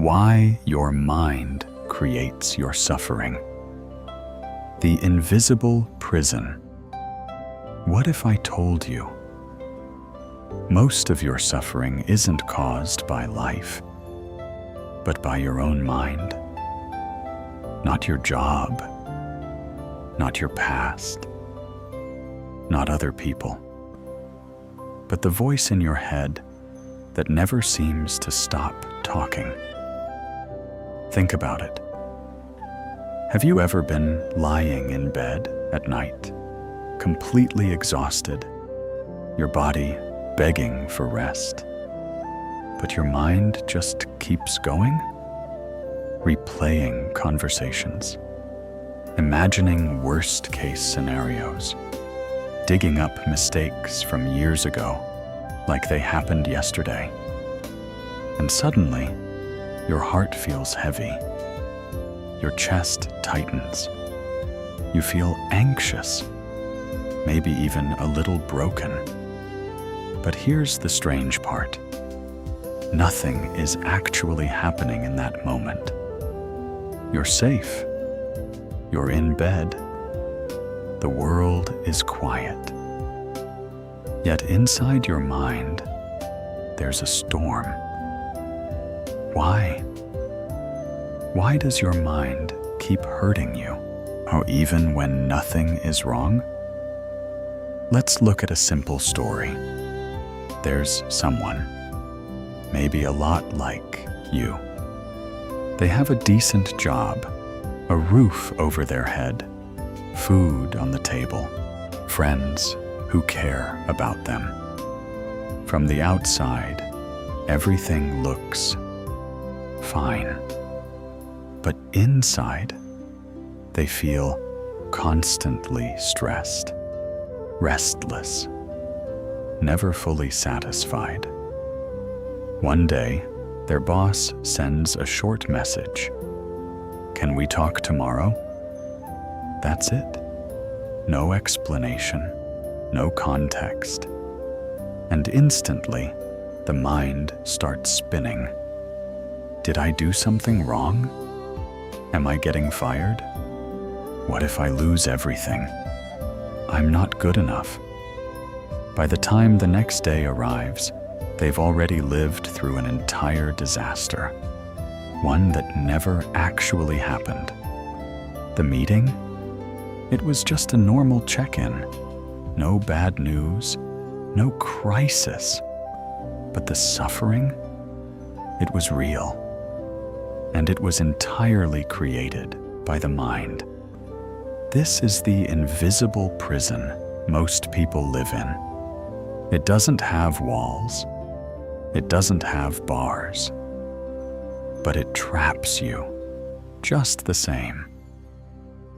Why your mind creates your suffering. The invisible prison. What if I told you? Most of your suffering isn't caused by life, but by your own mind. Not your job, not your past, not other people, but the voice in your head that never seems to stop talking. Think about it. Have you ever been lying in bed at night, completely exhausted, your body begging for rest, but your mind just keeps going? Replaying conversations, imagining worst-case scenarios, digging up mistakes from years ago like they happened yesterday. And suddenly, your heart feels heavy. Your chest tightens. You feel anxious, maybe even a little broken. But here's the strange part. Nothing is actually happening in that moment. You're safe. You're in bed. The world is quiet. Yet inside your mind, there's a storm. Why? Why does your mind keep hurting you? Oh, even when nothing is wrong? Let's look at a simple story. There's someone, maybe a lot like you. They have a decent job, a roof over their head, food on the table, friends who care about them. From the outside, everything looks fine. But inside, they feel constantly stressed, restless, never fully satisfied. One day, their boss sends a short message. "Can we talk tomorrow?" That's it. No explanation, no context. And instantly, the mind starts spinning. Did I do something wrong? Am I getting fired? What if I lose everything? I'm not good enough. By the time the next day arrives, they've already lived through an entire disaster, one that never actually happened. The meeting? It was just a normal check-in. No bad news, no crisis. But the suffering? It was real. And it was entirely created by the mind. This is the invisible prison most people live in. It doesn't have walls. It doesn't have bars. But it traps you, just the same.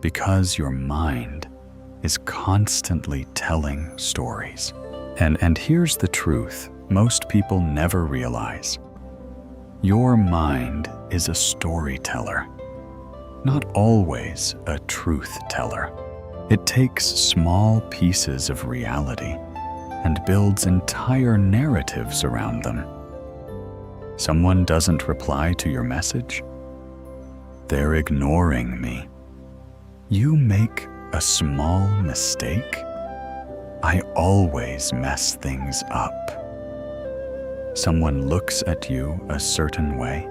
Because your mind is constantly telling stories. And here's the truth most people never realize. Your mind is a storyteller, not always a truth teller. It takes small pieces of reality and builds entire narratives around them. Someone doesn't reply to your message? They're ignoring me. You make a small mistake? I always mess things up. Someone looks at you a certain way.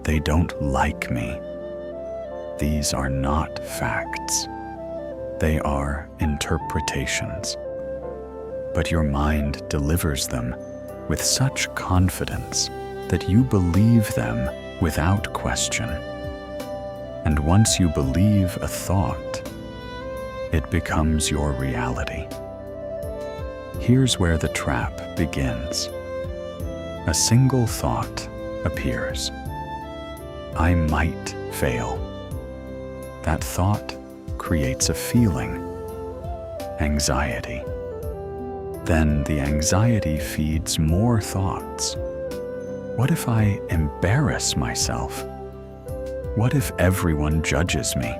They don't like me. These are not facts. They are interpretations. But your mind delivers them with such confidence that you believe them without question. And once you believe a thought, it becomes your reality. Here's where the trap begins. A single thought appears. I might fail. That thought creates a feeling, anxiety. Then the anxiety feeds more thoughts. What if I embarrass myself? What if everyone judges me?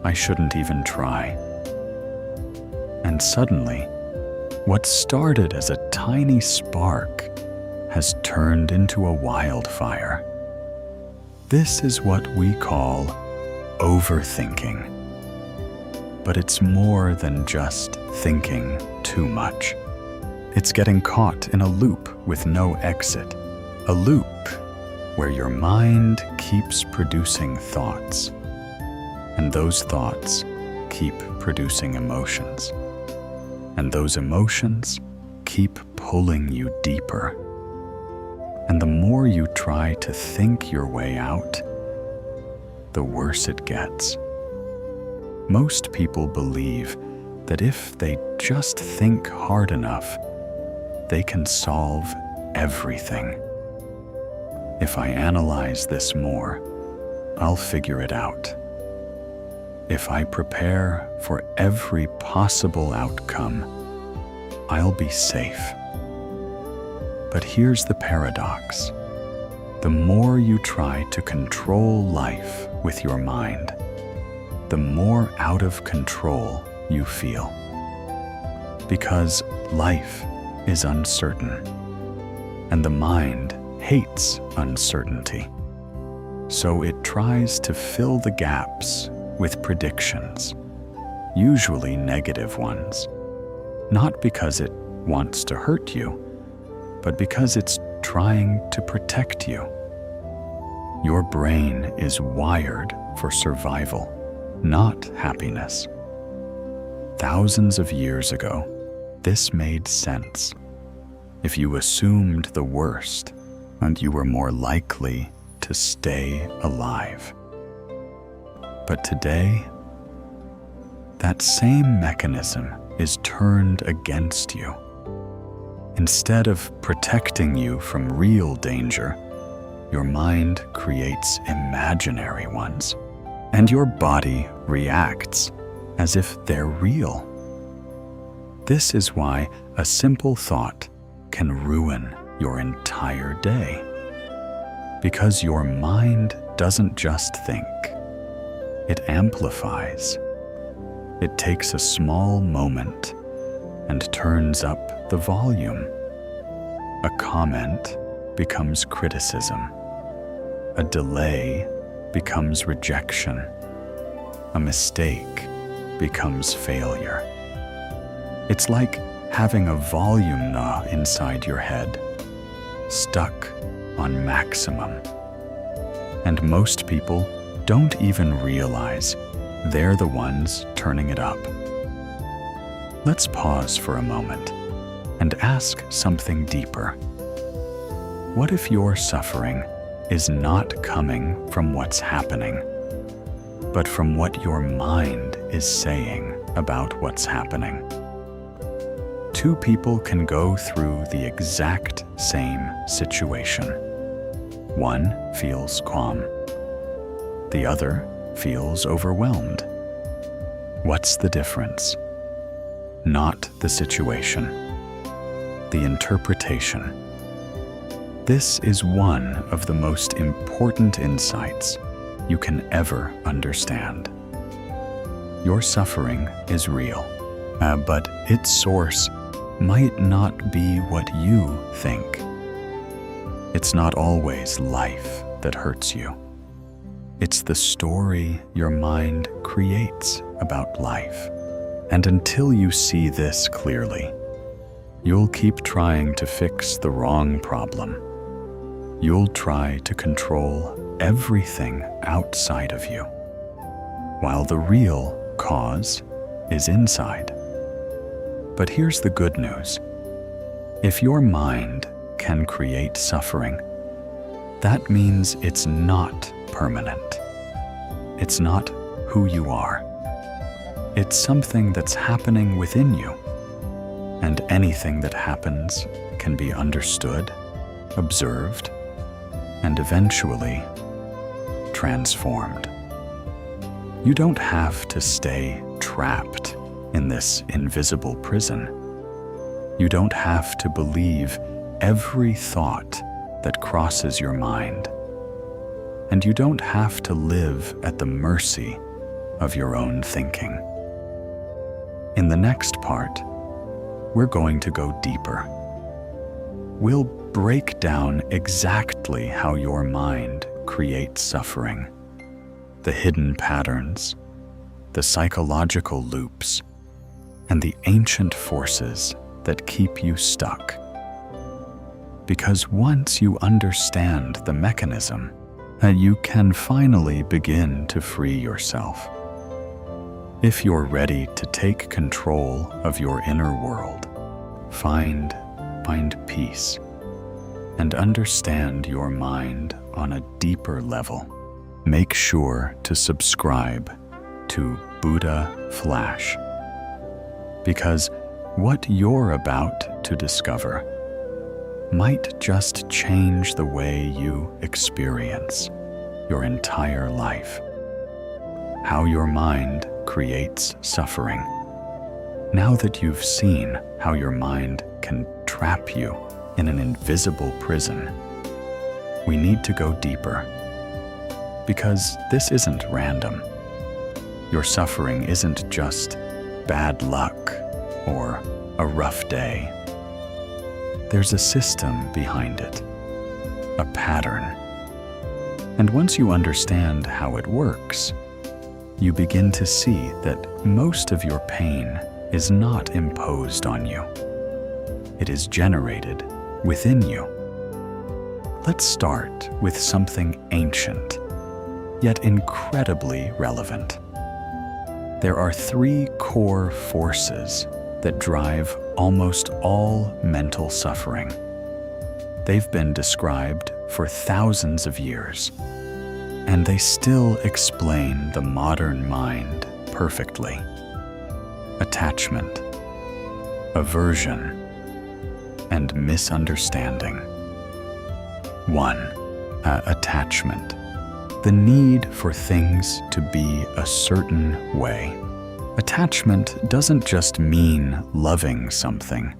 I shouldn't even try. And suddenly, what started as a tiny spark has turned into a wildfire. This is what we call overthinking. But it's more than just thinking too much. It's getting caught in a loop with no exit. A loop where your mind keeps producing thoughts, and those thoughts keep producing emotions, and those emotions keep pulling you deeper. And the more you try to think your way out, the worse it gets. Most people believe that if they just think hard enough, they can solve everything. If I analyze this more, I'll figure it out. If I prepare for every possible outcome, I'll be safe. But here's the paradox. The more you try to control life with your mind, the more out of control you feel. Because life is uncertain, and the mind hates uncertainty. So it tries to fill the gaps with predictions, usually negative ones, not because it wants to hurt you, but because it's trying to protect you. Your brain is wired for survival, not happiness. Thousands of years ago, this made sense. If you assumed the worst, and you were more likely to stay alive. But today, that same mechanism is turned against you. Instead of protecting you from real danger, your mind creates imaginary ones, and your body reacts as if they're real. This is why a simple thought can ruin your entire day. Because your mind doesn't just think, it amplifies. It takes a small moment and turns up the volume. A comment becomes criticism. A delay becomes rejection. A mistake becomes failure. It's like having a volume knob inside your head, stuck on maximum. And most people don't even realize they're the ones turning it up. Let's pause for a moment and ask something deeper. What if your suffering is not coming from what's happening, but from what your mind is saying about what's happening? Two people can go through the exact same situation. One feels calm. The other feels overwhelmed. What's the difference? Not the situation, the interpretation. This is one of the most important insights you can ever understand. Your suffering is real, but its source might not be what you think. It's not always life that hurts you. It's the story your mind creates about life. And until you see this clearly, you'll keep trying to fix the wrong problem. You'll try to control everything outside of you, while the real cause is inside. But here's the good news. If your mind can create suffering, that means it's not permanent. It's not who you are. It's something that's happening within you. And anything that happens can be understood, observed, and eventually transformed. You don't have to stay trapped in this invisible prison. You don't have to believe every thought that crosses your mind. And you don't have to live at the mercy of your own thinking. In the next part, we're going to go deeper. We'll break down exactly how your mind create suffering, the hidden patterns, the psychological loops, and the ancient forces that keep you stuck. Because once you understand the mechanism, you can finally begin to free yourself. If you're ready to take control of your inner world, find peace, and understand your mind on a deeper level, make sure to subscribe to Buddha Flash. Because what you're about to discover might just change the way you experience your entire life. How your mind creates suffering. Now that you've seen how your mind can trap you in an invisible prison, we need to go deeper. Because this isn't random. Your suffering isn't just bad luck or a rough day. There's a system behind it, a pattern. And once you understand how it works, you begin to see that most of your pain is not imposed on you. It is generated within you. Let's start with something ancient, yet incredibly relevant. There are 3 core forces that drive almost all mental suffering. They've been described for thousands of years, and they still explain the modern mind perfectly. Attachment, aversion, and misunderstanding. 1. Attachment. The need for things to be a certain way. Attachment doesn't just mean loving something.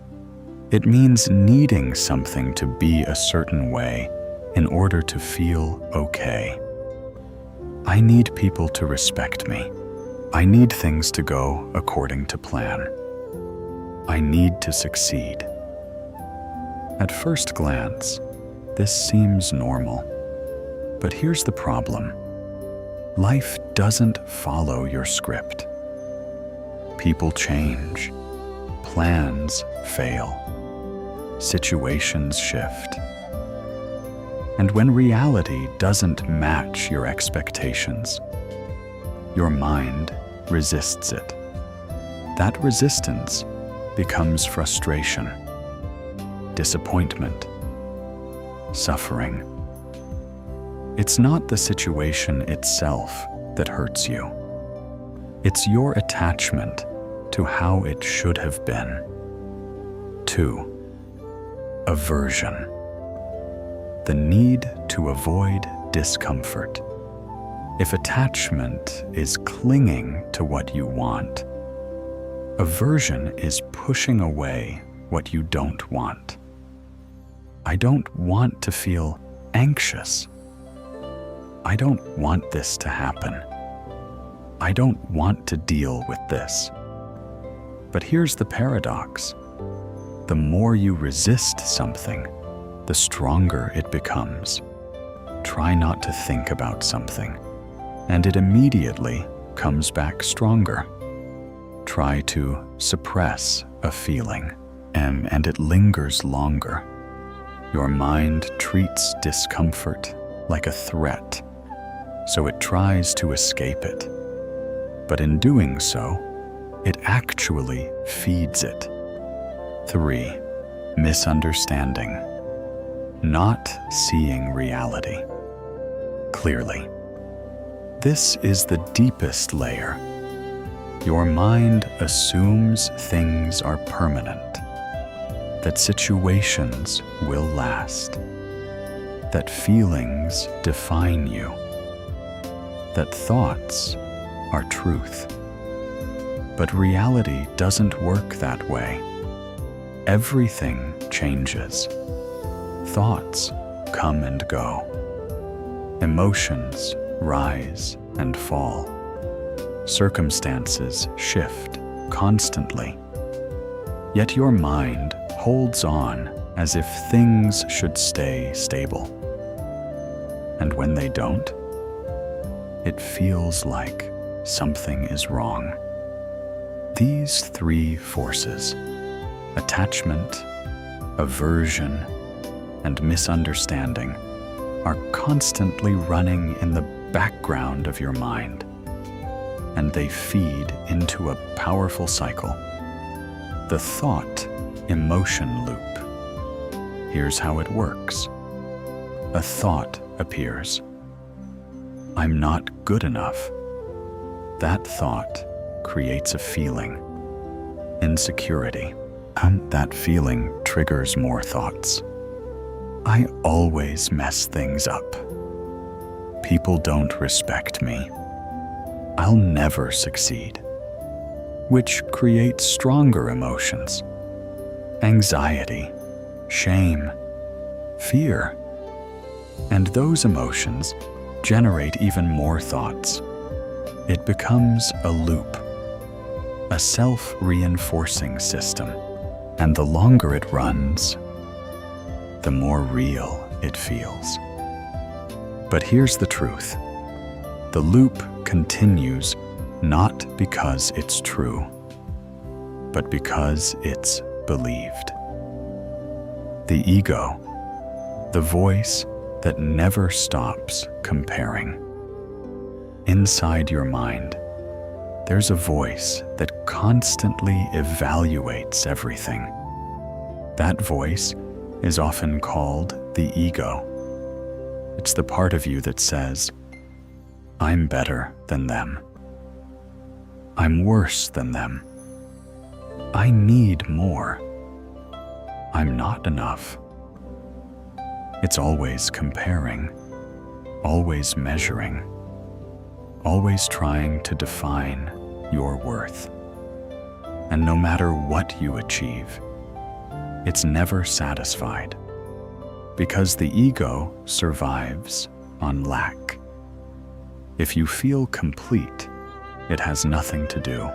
It means needing something to be a certain way in order to feel okay. I need people to respect me. I need things to go according to plan. I need to succeed. At first glance, this seems normal. But here's the problem. Life doesn't follow your script. People change. Plans fail. Situations shift. And when reality doesn't match your expectations, your mind resists it. That resistance becomes frustration, disappointment, suffering. It's not the situation itself that hurts you. It's your attachment to how it should have been. 2. Aversion. The need to avoid discomfort. If attachment is clinging to what you want, aversion is pushing away what you don't want. I don't want to feel anxious. I don't want this to happen. I don't want to deal with this. But here's the paradox. The more you resist something, the stronger it becomes. Try not to think about something, and it immediately comes back stronger. Try to suppress a feeling, and it lingers longer. Your mind treats discomfort like a threat, so it tries to escape it. But in doing so, it actually feeds it. 3. Misunderstanding. Not seeing reality clearly. This is the deepest layer. Your mind assumes things are permanent, that situations will last, that feelings define you, that thoughts are truth. But reality doesn't work that way. Everything changes. Thoughts come and go. Emotions rise and fall. Circumstances shift constantly. Yet your mind holds on as if things should stay stable. And when they don't, it feels like something is wrong. These three forces, attachment, aversion, and misunderstanding, are constantly running in the background of your mind, and they feed into a powerful cycle, the thought-emotion loop. Here's how it works. A thought appears. I'm not good enough. That thought creates a feeling, insecurity, and that feeling triggers more thoughts. I always mess things up. People don't respect me. I'll never succeed, which creates stronger emotions, anxiety, shame, fear. And those emotions generate even more thoughts. It becomes a loop, a self-reinforcing system. And the longer it runs, the more real it feels. But here's the truth. The loop continues not because it's true, but because it's believed. The ego, the voice that never stops comparing. Inside your mind, there's a voice that constantly evaluates everything. That voice is often called the ego. It's the part of you that says, I'm better than them. I'm worse than them. I need more. I'm not enough. It's always comparing, always measuring, always trying to define your worth. And no matter what you achieve, it's never satisfied, because the ego survives on lack. If you feel complete, it has nothing to do.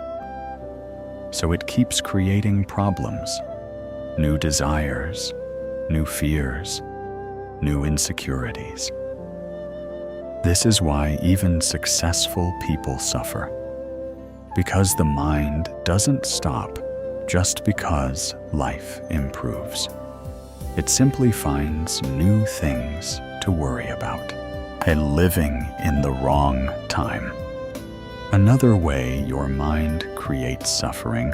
So it keeps creating problems, new desires, new fears, new insecurities. This is why even successful people suffer, because the mind doesn't stop just because life improves. It simply finds new things to worry about, and living in the wrong time. Another way your mind creates suffering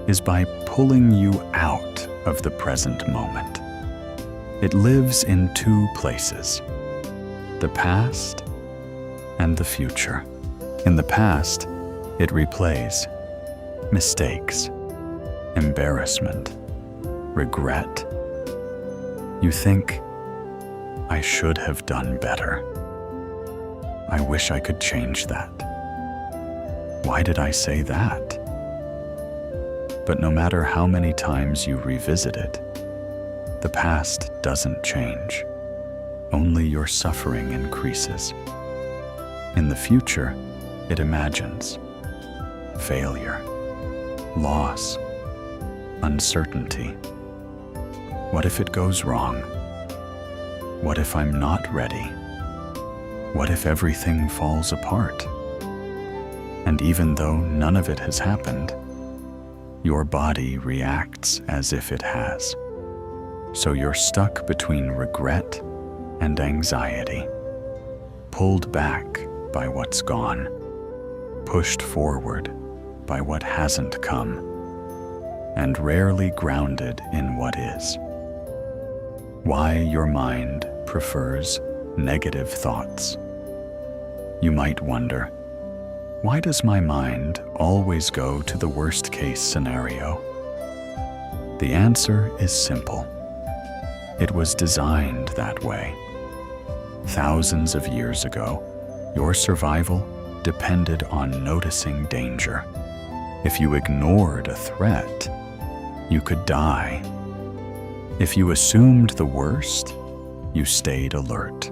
is by pulling you out of the present moment. It lives in two places, the past and the future. In the past, it replays mistakes, embarrassment, regret. You think, I should have done better. I wish I could change that. Why did I say that? But no matter how many times you revisit it, the past doesn't change. Only your suffering increases. In the future, it imagines failure, loss, uncertainty. What if it goes wrong? What if I'm not ready? What if everything falls apart? And even though none of it has happened, your body reacts as if it has. So you're stuck between regret and anxiety, pulled back by what's gone, pushed forward by what hasn't come, and rarely grounded in what is. Why your mind prefers negative thoughts. You might wonder, why does my mind always go to the worst-case scenario? The answer is simple. It was designed that way. Thousands of years ago, your survival depended on noticing danger. If you ignored a threat, you could die. If you assumed the worst, you stayed alert.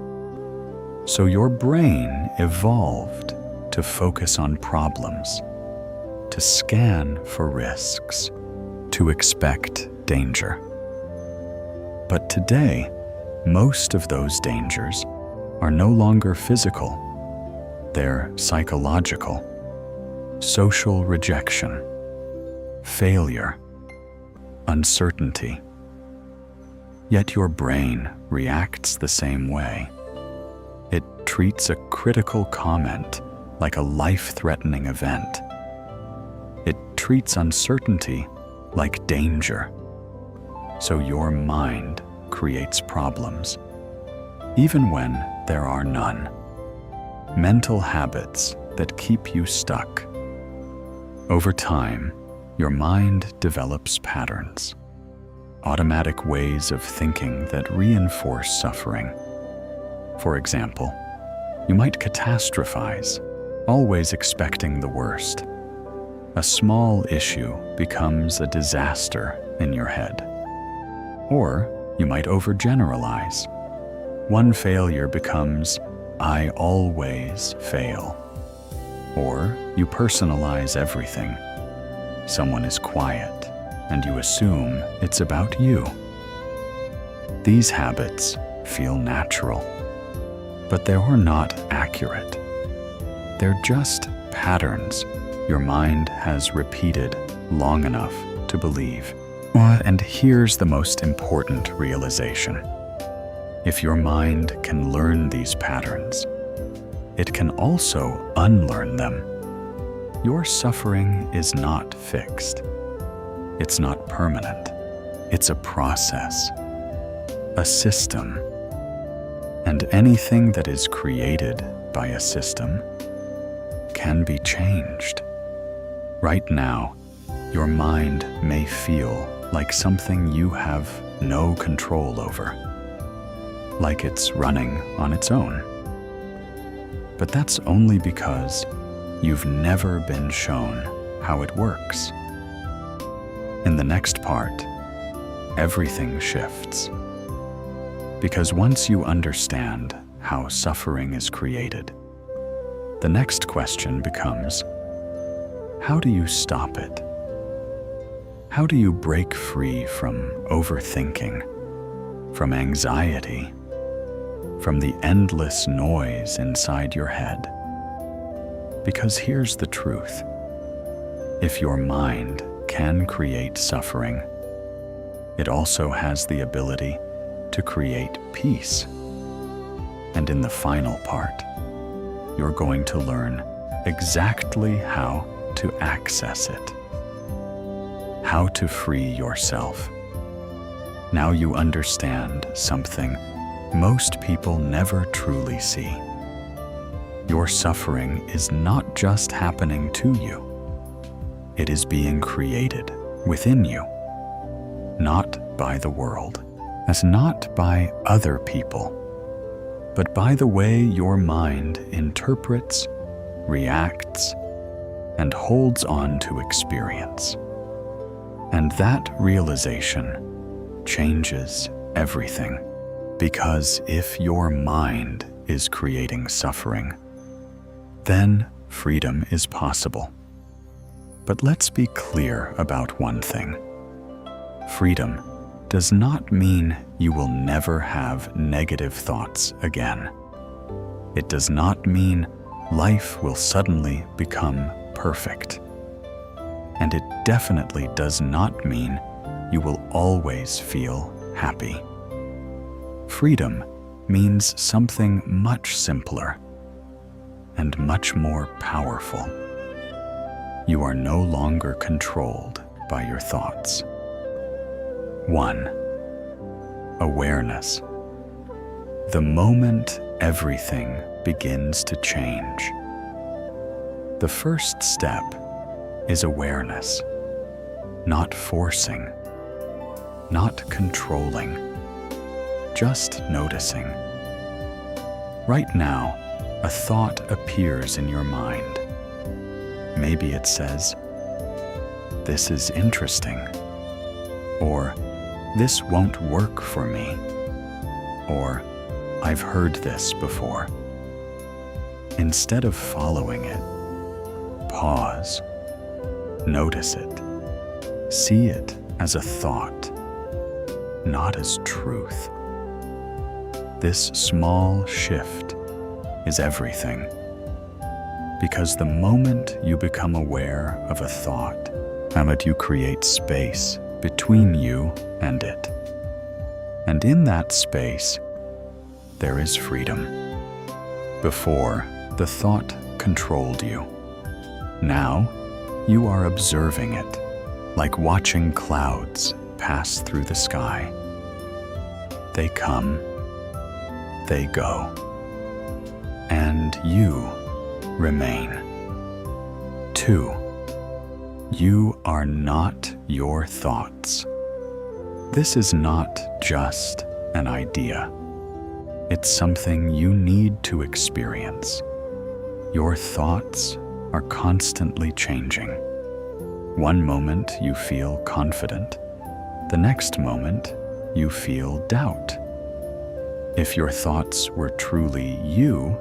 So your brain evolved to focus on problems, to scan for risks, to expect danger. But today, most of those dangers are no longer physical, they're psychological. Social rejection, failure, uncertainty. Yet your brain reacts the same way. It treats a critical comment like a life-threatening event. It treats uncertainty like danger. So your mind creates problems, even when there are none. Mental habits that keep you stuck. Over time, your mind develops patterns, automatic ways of thinking that reinforce suffering. For example, you might catastrophize, always expecting the worst. A small issue becomes a disaster in your head. Or you might overgeneralize. One failure becomes, "I always fail." Or you personalize everything. Someone is quiet, and you assume it's about you. These habits feel natural, but they are not accurate. They're just patterns your mind has repeated long enough to believe. And here's the most important realization. If your mind can learn these patterns, it can also unlearn them. Your suffering is not fixed. It's not permanent. It's a process, a system. And anything that is created by a system can be changed. Right now, your mind may feel like something you have no control over, like it's running on its own. But that's only because you've never been shown how it works. In the next part, everything shifts. Because once you understand how suffering is created, the next question becomes, how do you stop it? How do you break free from overthinking, from anxiety, from the endless noise inside your head? Because here's the truth. If your mind can create suffering, it also has the ability to create peace. And in the final part, you're going to learn exactly how to access it, how to free yourself. Now you understand something most people never truly see. Your suffering is not just happening to you. It is being created within you, not by the world, as not by other people, but by the way your mind interprets, reacts, and holds on to experience. And that realization changes everything. Because if your mind is creating suffering, then freedom is possible. But let's be clear about one thing. Freedom does not mean you will never have negative thoughts again. It does not mean life will suddenly become perfect. And it definitely does not mean you will always feel happy. Freedom means something much simpler and much more powerful. You are no longer controlled by your thoughts. 1. Awareness. The moment everything begins to change. The first step is awareness, not forcing, not controlling, just noticing. Right now, a thought appears in your mind. Maybe it says, "This is interesting," or "This won't work for me," or "I've heard this before." Instead of following it, pause, notice it, see it as a thought, not as truth. This small shift is everything. Because the moment you become aware of a thought, you create space between you and it. And in that space, there is freedom. Before, the thought controlled you. Now, you are observing it, like watching clouds pass through the sky. They come, they go, and you remain. 2. You are not your thoughts. This is not just an idea. It's something you need to experience. Your thoughts are constantly changing. One moment you feel confident, the next moment you feel doubt. If your thoughts were truly you,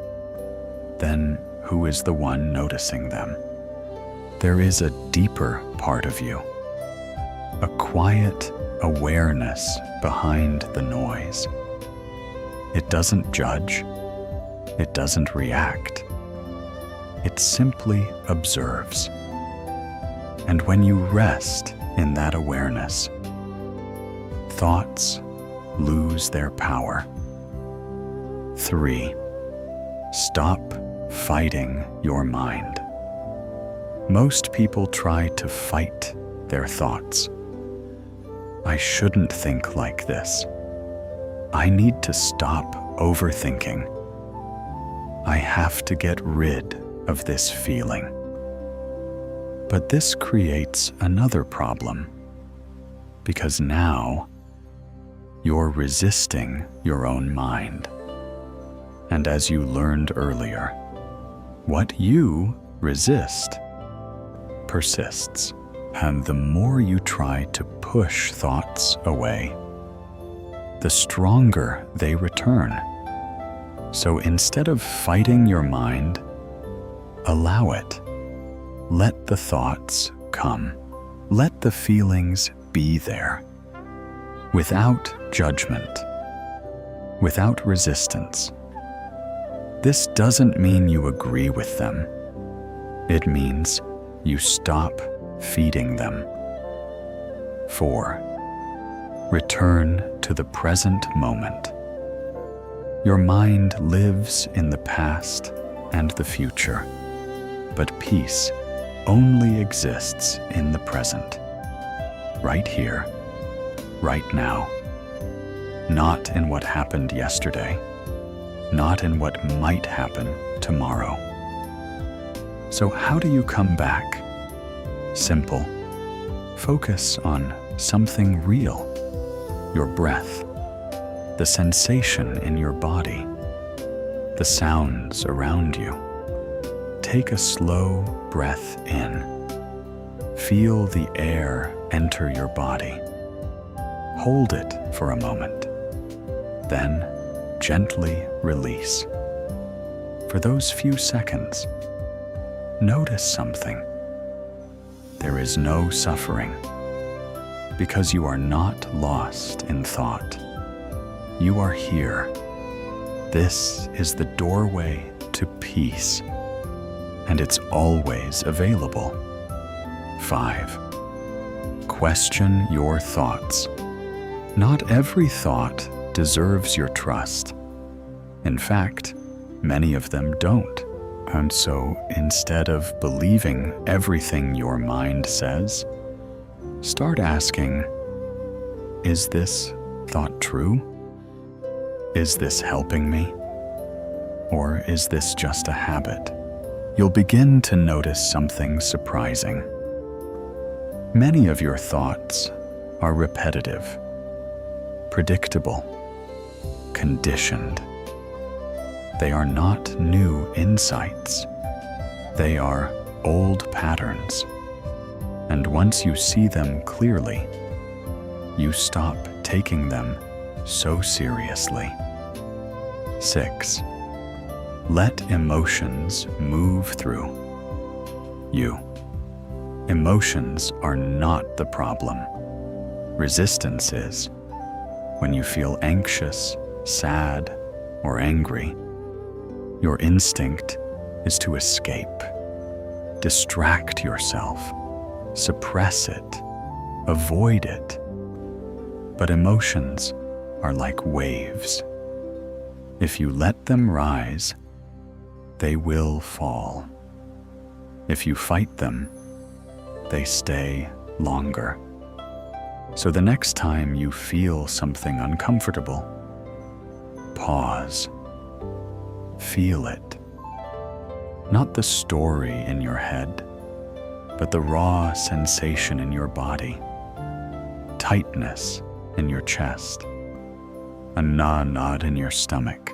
then who is the one noticing them? There is a deeper part of you, a quiet awareness behind the noise. It doesn't judge, it doesn't react, it simply observes. And when you rest in that awareness, thoughts lose their power. 3. Stop fighting your mind. Most people try to fight their thoughts. I shouldn't think like this. I need to stop overthinking. I have to get rid of this feeling. But this creates another problem, because now you're resisting your own mind. And as you learned earlier, what you resist persists. And the more you try to push thoughts away, the stronger they return. So instead of fighting your mind, allow it. Let the thoughts come. Let the feelings be there. Without judgment, without resistance. This doesn't mean you agree with them. It means you stop feeding them. 4. Return to the present moment. Your mind lives in the past and the future, but peace only exists in the present, right here, right now. Not in what happened yesterday, not in what might happen tomorrow. So how do you come back? Simple. Focus on something real. Your breath, the sensation in your body, the sounds around you. Take a slow breath in. Feel the air enter your body. Hold it for a moment. Then gently release. For those few seconds, notice something. There is no suffering, because you are not lost in thought. You are here. This is the doorway to peace, and it's always available. 5. Question your thoughts. Not every thought deserves your trust. In fact, many of them don't. And so, instead of believing everything your mind says, start asking, is this thought true? Is this helping me? Or is this just a habit? You'll begin to notice something surprising. Many of your thoughts are repetitive, predictable, conditioned. They are not new insights. They are old patterns. And once you see them clearly, you stop taking them so seriously. 6. Let emotions move through you. Emotions are not the problem. Resistance is. When you feel anxious, sad, or angry, your instinct is to escape, distract yourself, suppress it, avoid it. But emotions are like waves. If you let them rise, they will fall. If you fight them, they stay longer. So the next time you feel something uncomfortable, pause. Feel it. Not the story in your head, but the raw sensation in your body. Tightness in your chest. A knot in your stomach.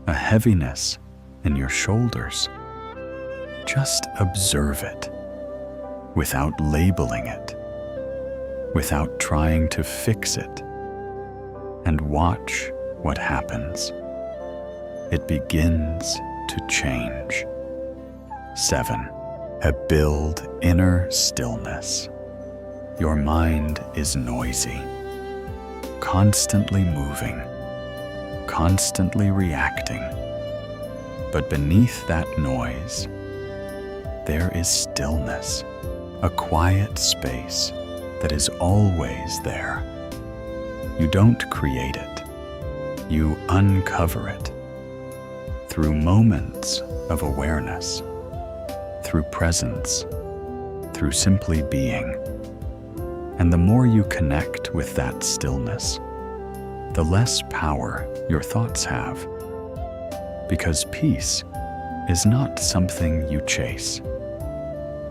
A heaviness in your shoulders. Just observe it without labeling it, without trying to fix it, and watch what happens. It begins to change. 7. Build inner stillness. Your mind is noisy, constantly moving, constantly reacting. But beneath that noise, there is stillness, a quiet space that is always there. You don't create it, you uncover it through moments of awareness, through presence, through simply being. And the more you connect with that stillness, the less power your thoughts have. Because peace is not something you chase.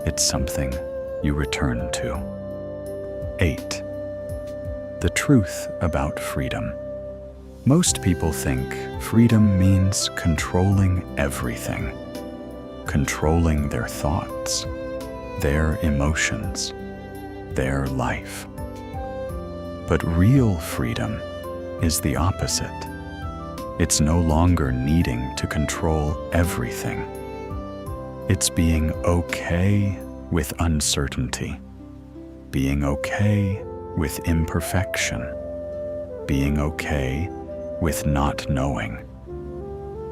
It's something you return to. 8. The truth about freedom. Most people think freedom means controlling everything, controlling their thoughts, their emotions, their life. But real freedom is the opposite. It's no longer needing to control everything. It's being okay with uncertainty, being okay with imperfection, being okay with not knowing.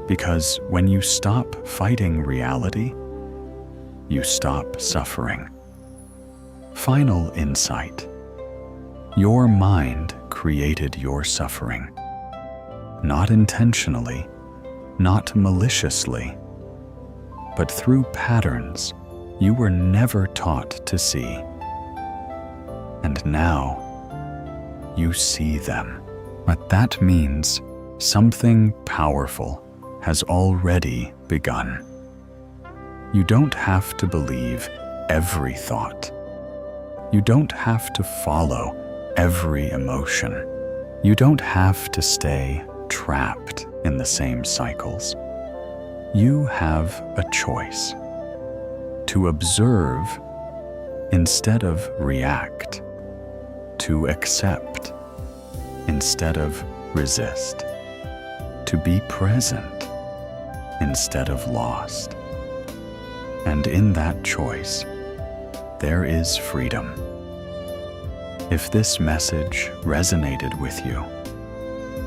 Because when you stop fighting reality, you stop suffering. Final insight. Your mind created your suffering. Not intentionally, not maliciously, but through patterns you were never taught to see. And now you see them. But that means something powerful has already begun. You don't have to believe every thought. You don't have to follow every emotion. You don't have to stay trapped in the same cycles. You have a choice to observe instead of react, to accept instead of resist, to be present instead of lost. And in that choice, there is freedom. If this message resonated with you,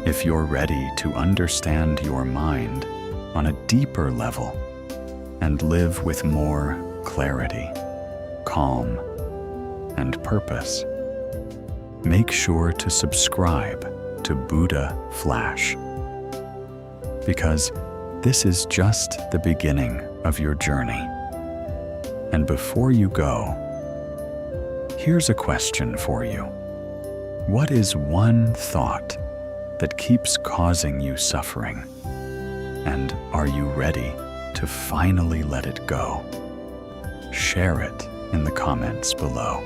if you're ready to understand your mind on a deeper level and live with more clarity, calm, and purpose, make sure to subscribe to Buddha Flash, because this is just the beginning of your journey. And before you go, here's a question for you. What is one thought that keeps causing you suffering? And are you ready to finally let it go? Share it in the comments below.